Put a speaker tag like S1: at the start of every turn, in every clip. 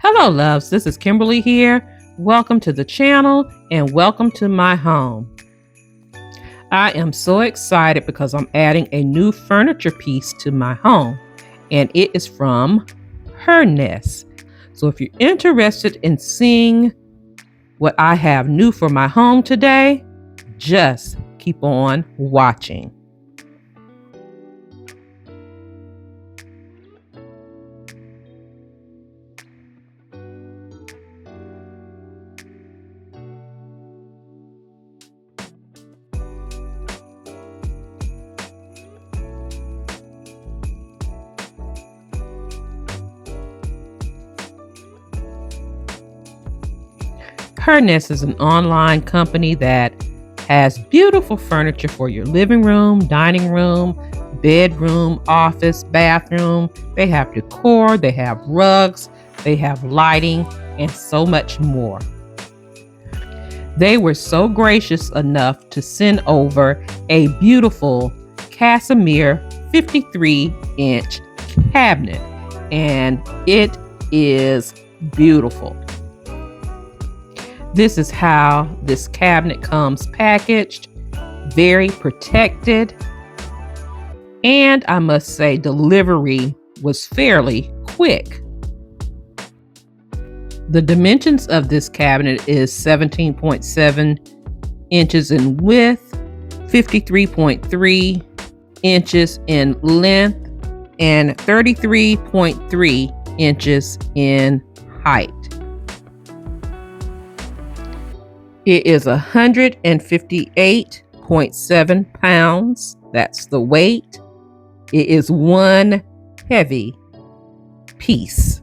S1: Hello, loves. This is Kimberly here. Welcome to the channel and welcome to my home. I am so excited because I'm adding a new furniture piece to my home, and it is from Hernest. So if you're interested in seeing what I have new for my home today, just keep on watching. Hernest is an online company that has beautiful furniture for your living room, dining room, bedroom, office, bathroom. They have decor, they have rugs, they have lighting, and so much more. They were so gracious enough to send over a beautiful Casimir 53-inch cabinet, and it is beautiful. This is how this cabinet comes packaged, very protected, and I must say delivery was fairly quick. The dimensions of this cabinet is 17.7 inches in width, 53.3 inches in length, and 33.3 inches in height. It is 158.7 pounds. That's the weight. It is one heavy piece.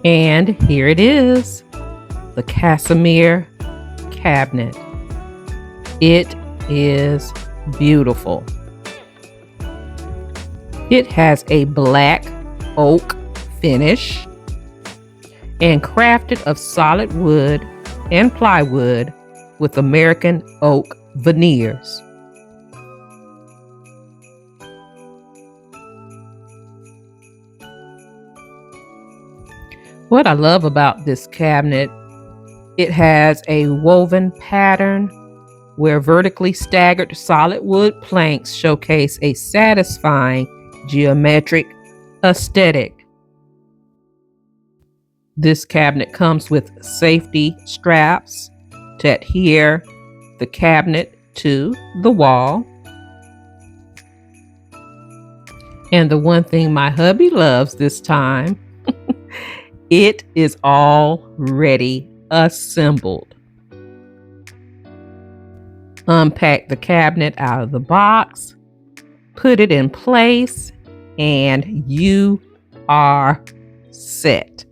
S1: And here it is, the Casimir cabinet. It is beautiful. It has a black oak finish and crafted of solid wood and plywood with American oak veneers. What I love about this cabinet, it has a woven pattern where vertically staggered solid wood planks showcase a satisfying geometric aesthetic. This cabinet comes with safety straps to adhere the cabinet to the wall. And the one thing my hubby loves this time, it is already assembled. Unpack the cabinet out of the box, put it in place, and you are set.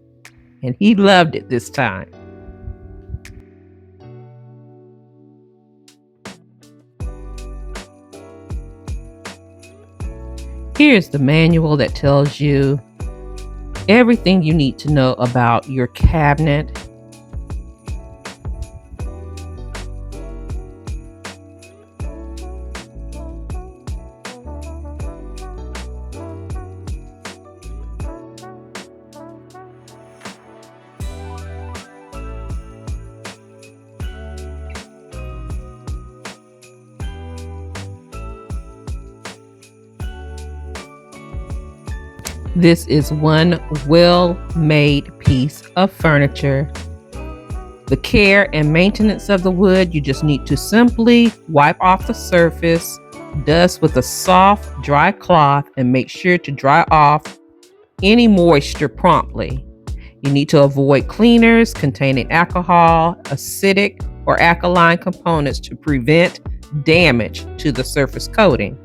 S1: And he loved it this time. Here's the manual that tells you everything you need to know about your cabinet. This is one well-made piece of furniture. The care and maintenance of the wood, you just need to simply wipe off the surface, dust with a soft, dry cloth, and make sure to dry off any moisture promptly. You need to avoid cleaners containing alcohol, acidic, or alkaline components to prevent damage to the surface coating.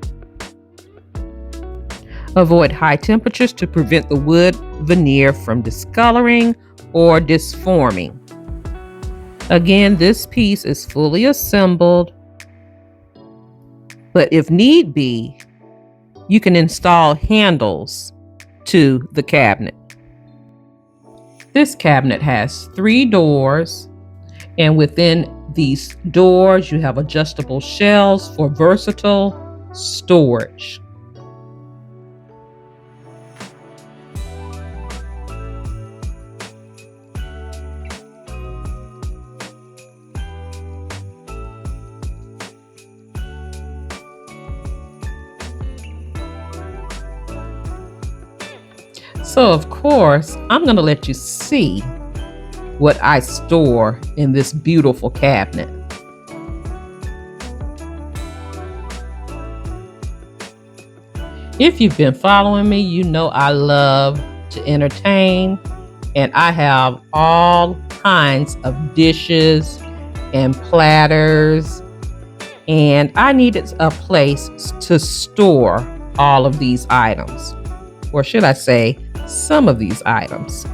S1: Avoid high temperatures to prevent the wood veneer from discoloring or disforming. Again, this piece is fully assembled, but if need be, you can install handles to the cabinet. This cabinet has 3 doors, and within these doors, you have adjustable shelves for versatile storage. So, of course, I'm going to let you see what I store in this beautiful cabinet. If you've been following me, you know I love to entertain, and I have all kinds of dishes and platters, and I needed a place to store all of these items, or should I say, some of these items.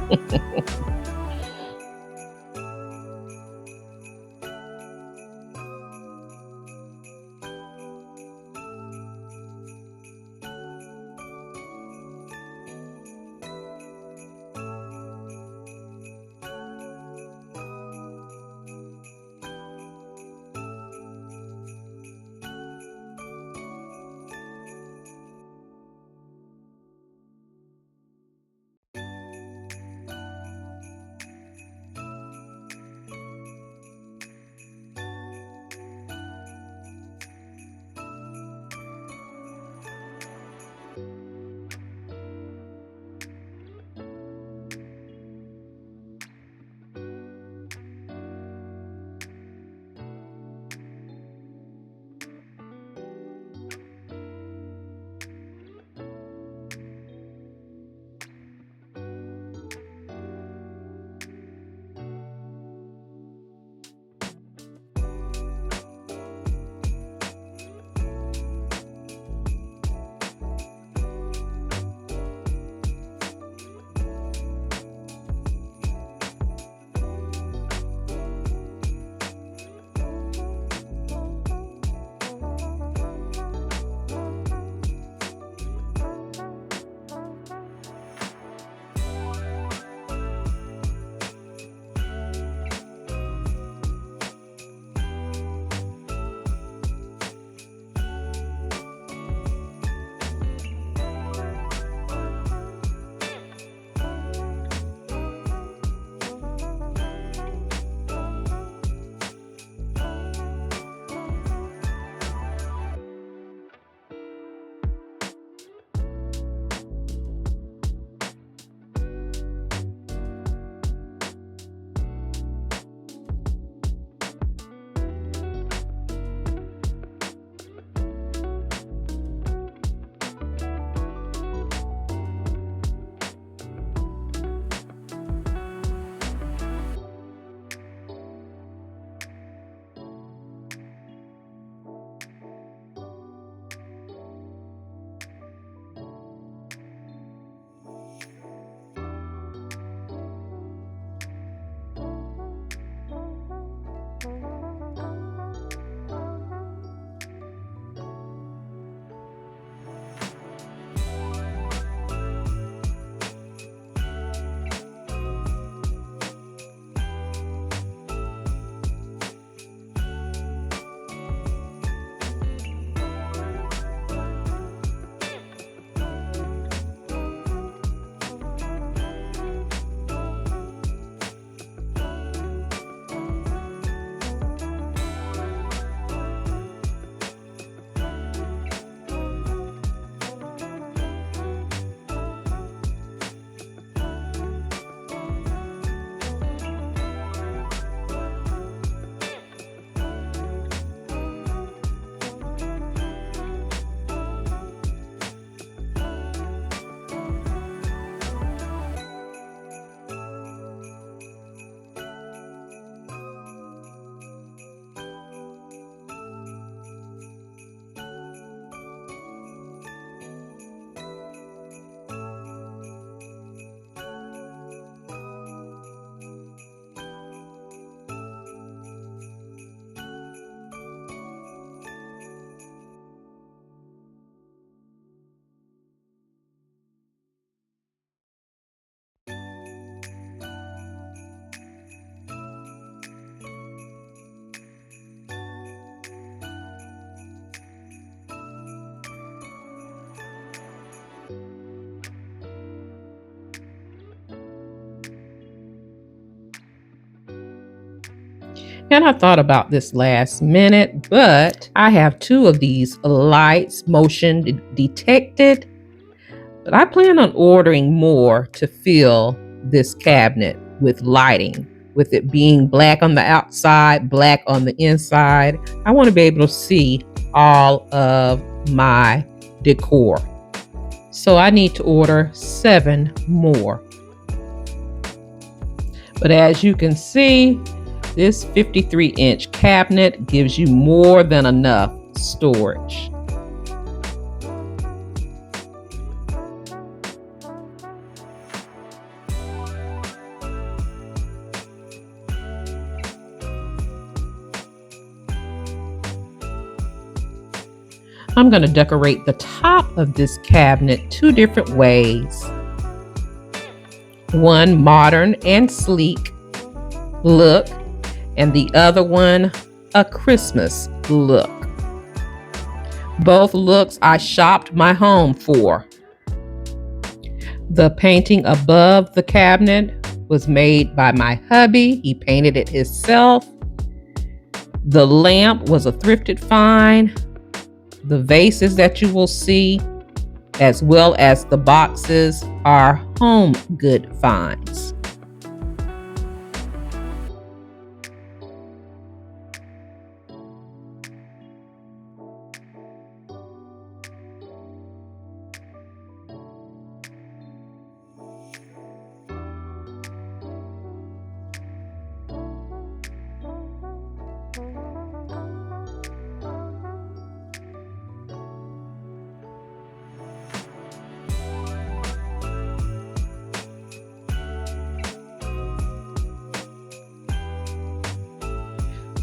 S1: And I thought about this last minute, but I have 2 of these lights motion detected. But I plan on ordering more to fill this cabinet with lighting, with it being black on the outside, black on the inside. I want to be able to see all of my decor. So I need to order 7 more. But as you can see, this 53-inch cabinet gives you more than enough storage. I'm going to decorate the top of this cabinet 2 different ways. One modern and sleek look, and the other one a Christmas look. Both looks I shopped my home for. The painting above the cabinet was made by my hubby. He painted it himself. The lamp was a thrifted find. The vases that you will see, as well as the boxes, are home good finds.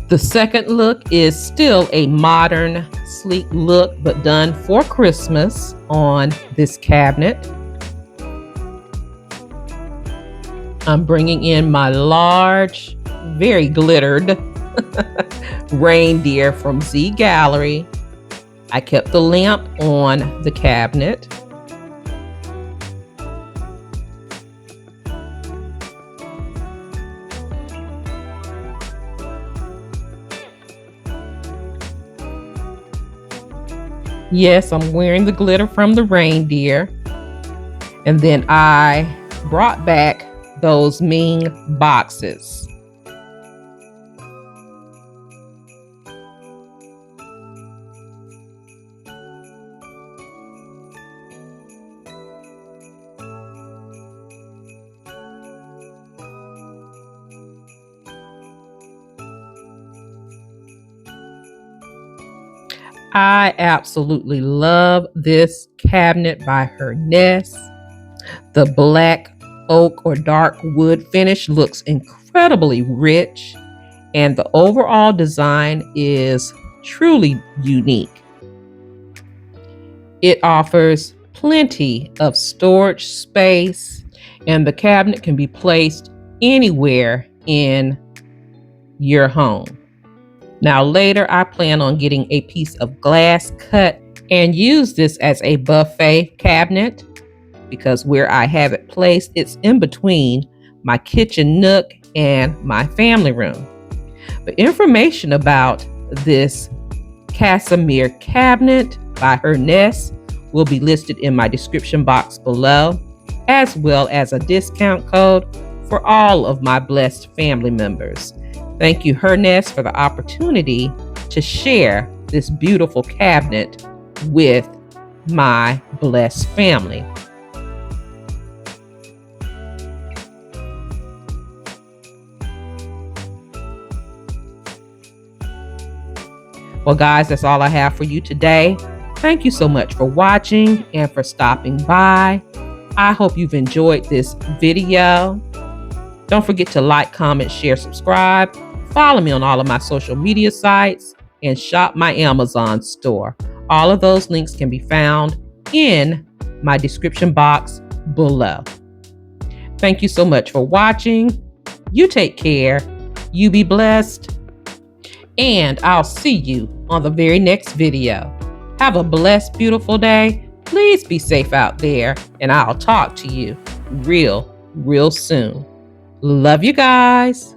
S1: The second look is still a modern, sleek look, but done for Christmas on this cabinet. I'm bringing in my large, very glittered reindeer from Z Gallery. I kept the lamp on the cabinet. Yes, I'm wearing the glitter from the reindeer. And then I brought back those Ming boxes. I absolutely love this cabinet by Hernest. The black oak or dark wood finish looks incredibly rich, and the overall design is truly unique. It offers plenty of storage space, and the cabinet can be placed anywhere in your home. Now later, I plan on getting a piece of glass cut and use this as a buffet cabinet, because where I have it placed, it's in between my kitchen nook and my family room. But information about this Casimir cabinet by Hernest will be listed in my description box below, as well as a discount code for all of my blessed family members. Thank you, Hernest, for the opportunity to share this beautiful cabinet with my blessed family. Well, guys, that's all I have for you today. Thank you so much for watching and for stopping by. I hope you've enjoyed this video. Don't forget to like, comment, share, subscribe. Follow me on all of my social media sites and shop my Amazon store. All of those links can be found in my description box below. Thank you so much for watching. You take care. You be blessed. And I'll see you on the very next video. Have a blessed, beautiful day. Please be safe out there, and I'll talk to you real soon. Love you guys.